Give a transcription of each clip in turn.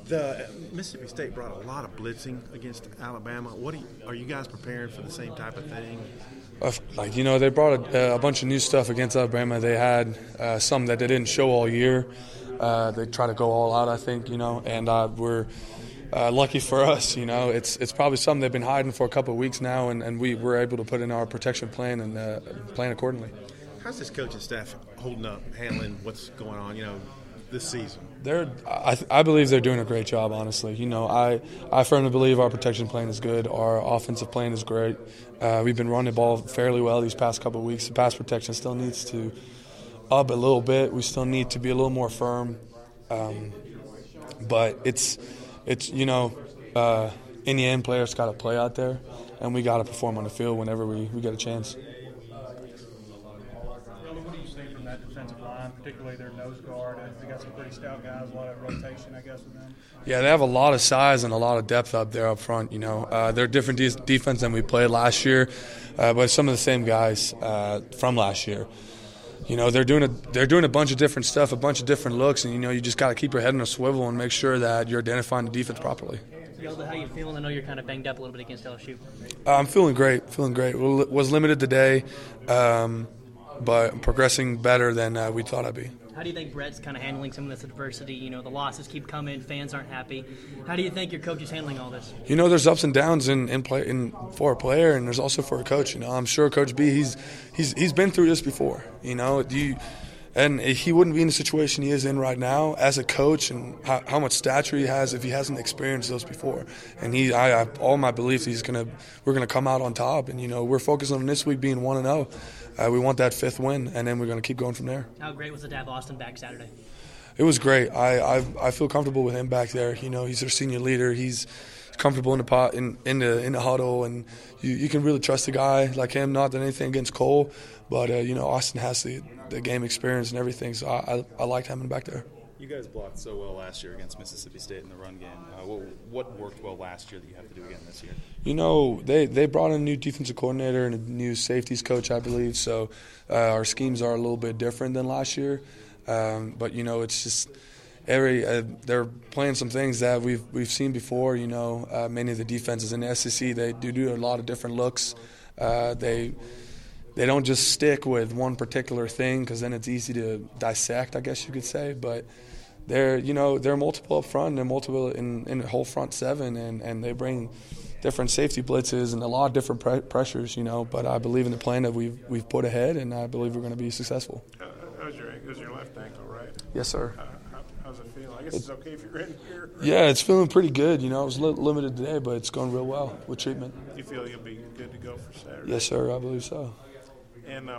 The Mississippi State brought a lot of blitzing against Alabama. Are you guys preparing for the same type of thing? They brought a bunch of new stuff against Alabama. They had some that they didn't show all year. They try to go all out, I think, and we're lucky for us, It's probably something they've been hiding for a couple of weeks now, and we were able to put in our protection plan and plan accordingly. How's this coaching staff holding up, handling what's going on, this season? I believe they're doing a great job, honestly. I firmly believe our protection plan is good. Our offensive plan is great. We've been running the ball fairly well these past couple of weeks. The pass protection still needs to up a little bit. We still need to be a little more firm. But it's in the end, players got to play out there, and we got to perform on the field whenever we get a chance. What do you see from that defensive line, particularly their nose guard? They got some pretty stout guys, a lot of rotation, I guess, with them. Yeah, they have a lot of size and a lot of depth up there up front. They're different defense than we played last year, but some of the same guys from last year. They're doing a bunch of different stuff, a bunch of different looks, and you just got to keep your head in a swivel and make sure that you're identifying the defense properly. Hjalte, how you feeling? I know you're kind of banged up a little bit against LSU. I'm feeling great. Was limited today, but progressing better than we thought I'd be. How do you think Brett's kind of handling some of this adversity? The losses keep coming, fans aren't happy. How do you think your coach is handling all this? There's ups and downs in for a player, and there's also for a coach. I'm sure Coach B, he's been through this before. And he wouldn't be in the situation he is in right now as a coach, and how much stature he has if he hasn't experienced those before. And I have all my belief we're gonna come out on top. And we're focused on this week being 1-0. We want that 5th win, and then we're gonna keep going from there. How great was it to have Austin back Saturday? It was great. I feel comfortable with him back there. He's our senior leader. He's comfortable in the huddle, and you can really trust a guy like him. Not that anything against Cole, but Austin has the game experience and everything. So I liked having him back there. You guys blocked so well last year against Mississippi State in the run game. What worked well last year that you have to do again this year? They brought in a new defensive coordinator and a new safeties coach, I believe. So our schemes are a little bit different than last year. But it's just they're playing some things that we've seen before. Many of the defenses in the SEC, they do a lot of different looks. They don't just stick with one particular thing, because then it's easy to dissect, I guess you could say. But they're multiple up front, and they're multiple in the whole front seven, and they bring different safety blitzes and a lot of different pressures. But I believe in the plan that we've put ahead, and I believe we're going to be successful. It was your left ankle, right? Yes, sir. How's it feel? I guess it's okay if you're in here. Right? Yeah, it's feeling pretty good. I was limited today, but it's going real well with treatment. Do you feel you'll be good to go for Saturday? Yes, sir. I believe so. And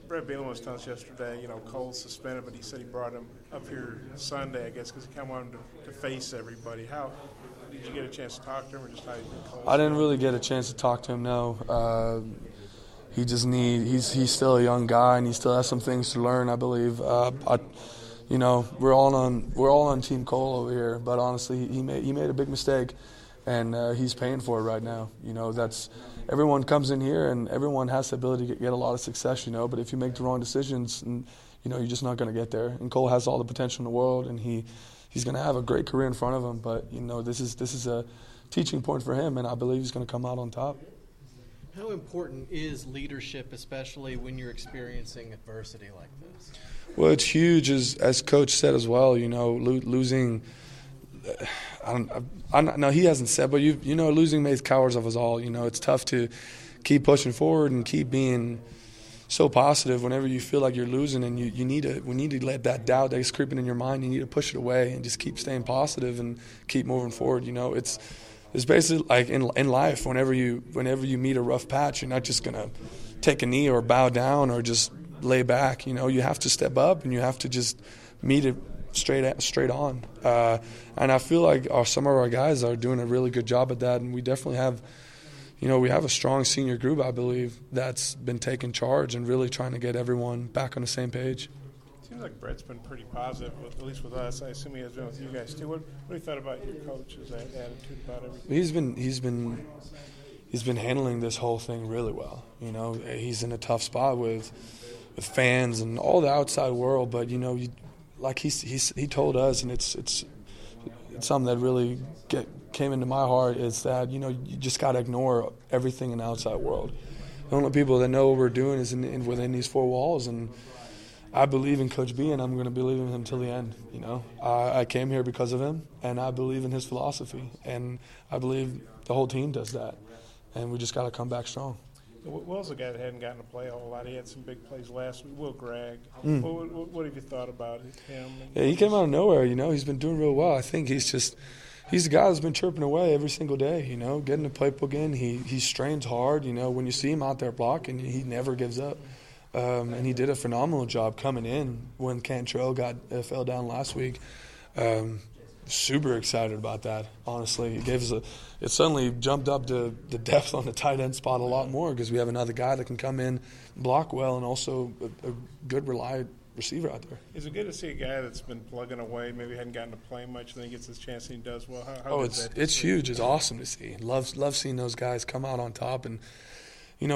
Brett Bielema was telling us yesterday, Cole's suspended, but he said he brought him up here Sunday, I guess, because he kind of wanted to face everybody. How did you get a chance to talk to him, or just how you think Cole? I didn't really get a chance to talk to him. No, he's still a young guy, and he still has some things to learn, I believe. We're all on Team Cole over here, but honestly, he made a big mistake, and he's paying for it right now. That's. Everyone comes in here, and everyone has the ability to get a lot of success, but if you make the wrong decisions, and you're just not going to get there. And Cole has all the potential in the world, and he's going to have a great career in front of him. But this is a teaching point for him, and I believe he's going to come out on top. How important is leadership, especially when you're experiencing adversity like this? Well, it's huge, as Coach said as well. Losing. No, he hasn't said, but losing makes cowards of us all. It's tough to keep pushing forward and keep being so positive whenever you feel like you're losing, and we need to let that doubt that's creeping in your mind. You need to push it away and just keep staying positive and keep moving forward. It's basically like in life. Whenever you meet a rough patch, you're not just gonna take a knee or bow down or just lay back. You have to step up, and you have to just meet it straight on. And I feel like some of our guys are doing a really good job at that, and we definitely have, we have a strong senior group, I believe, that's been taking charge and really trying to get everyone back on the same page. Seems like Brett's been pretty positive, at least with us. I assume he has been with you guys too. What do you thought about your coach's attitude about everything? He's been handling this whole thing really well. He's in a tough spot with fans and all the outside world, but like he told us, and it's something that really came into my heart is that, you just got to ignore everything in the outside world. The only people that know what we're doing is within these four walls, and I believe in Coach B, and I'm going to believe in him till the end. I came here because of him, and I believe in his philosophy, and I believe the whole team does that, and we just got to come back strong. Will's a guy that hadn't gotten to play a whole lot. He had some big plays last week. Will Gregg. What have you thought about him? Yeah, he came out of nowhere. He's been doing real well. I think he's the guy that's been chirping away every single day. Getting the playbook in. He strains hard. When you see him out there blocking, he never gives up. And he did a phenomenal job coming in when Cantrell fell down last week. Super excited about that, honestly. It suddenly jumped up the depth on the tight end spot a lot more because we have another guy that can come in, block well, and also a good, reliable receiver out there. Is it good to see a guy that's been plugging away, maybe hadn't gotten to play much, then he gets his chance and he does well? It's huge. It's awesome to see. Love seeing those guys come out on top and,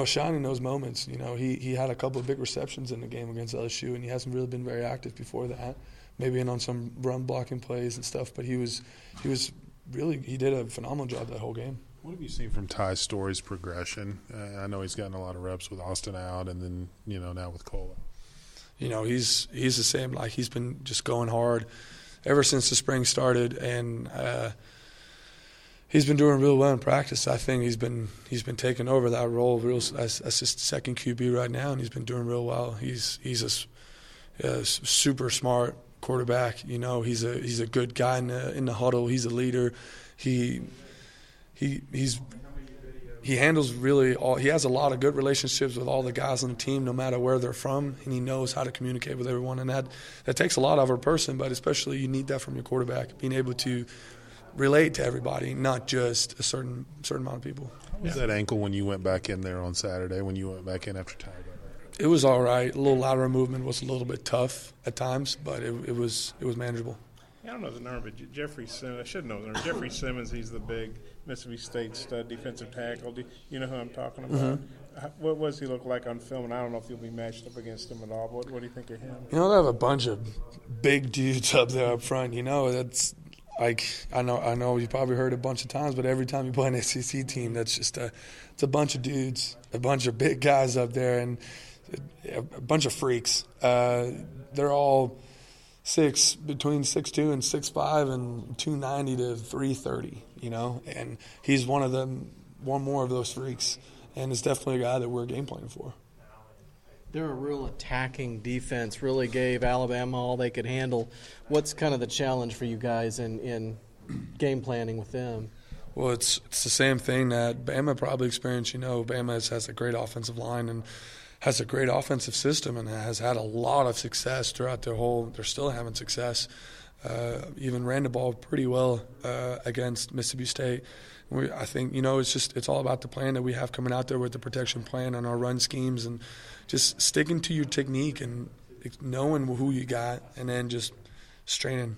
shining those moments. He had a couple of big receptions in the game against LSU, and he hasn't really been very active before that. Maybe in on some run blocking plays and stuff, but he did a phenomenal job that whole game. What have you seen from Ty Story's progression? I know he's gotten a lot of reps with Austin out, and then now with Cole. He's the same. Like, he's been just going hard ever since the spring started, and he's been doing real well in practice. I think he's been taking over that role as his second QB right now, and he's been doing real well. He's a super smart quarterback. He's a good guy in the huddle. He's a leader. He handles really all. He has a lot of good relationships with all the guys on the team, no matter where they're from, and he knows how to communicate with everyone. And that takes a lot out of a person, but especially you need that from your quarterback, being able to relate to everybody, not just a certain amount of people. How was that ankle when you went back in there on Saturday? When you went back in after Ty? It was all right. A little lateral movement was a little bit tough at times, but it was manageable. Yeah, I don't know the number, but Jeffrey Simmons, I should know the number. Jeffrey Simmons, he's the big Mississippi State stud defensive tackle. Do you know who I'm talking about? Mm-hmm. What does he look like on film? And I don't know if you'll be matched up against him at all. What do you think of him? They have a bunch of big dudes up there up front. That's like I know you probably heard a bunch of times, but every time you play an SEC team, that's just it's a bunch of dudes, a bunch of big guys up there, and a bunch of freaks. They're all between 6'2" and 6'5" and 290 to 330, and he's one more of those freaks, and it's definitely a guy that we're game planning for. They're a real attacking defense, really gave Alabama all they could handle. What's kind of the challenge for you guys in game planning with them? Well, it's the same thing that Bama probably experienced. Bama has a great offensive line and has a great offensive system and has had a lot of success throughout they're still having success. Even ran the ball pretty well against Mississippi State. I think, it's all about the plan that we have coming out there with the protection plan and our run schemes and just sticking to your technique and knowing who you got and then just straining.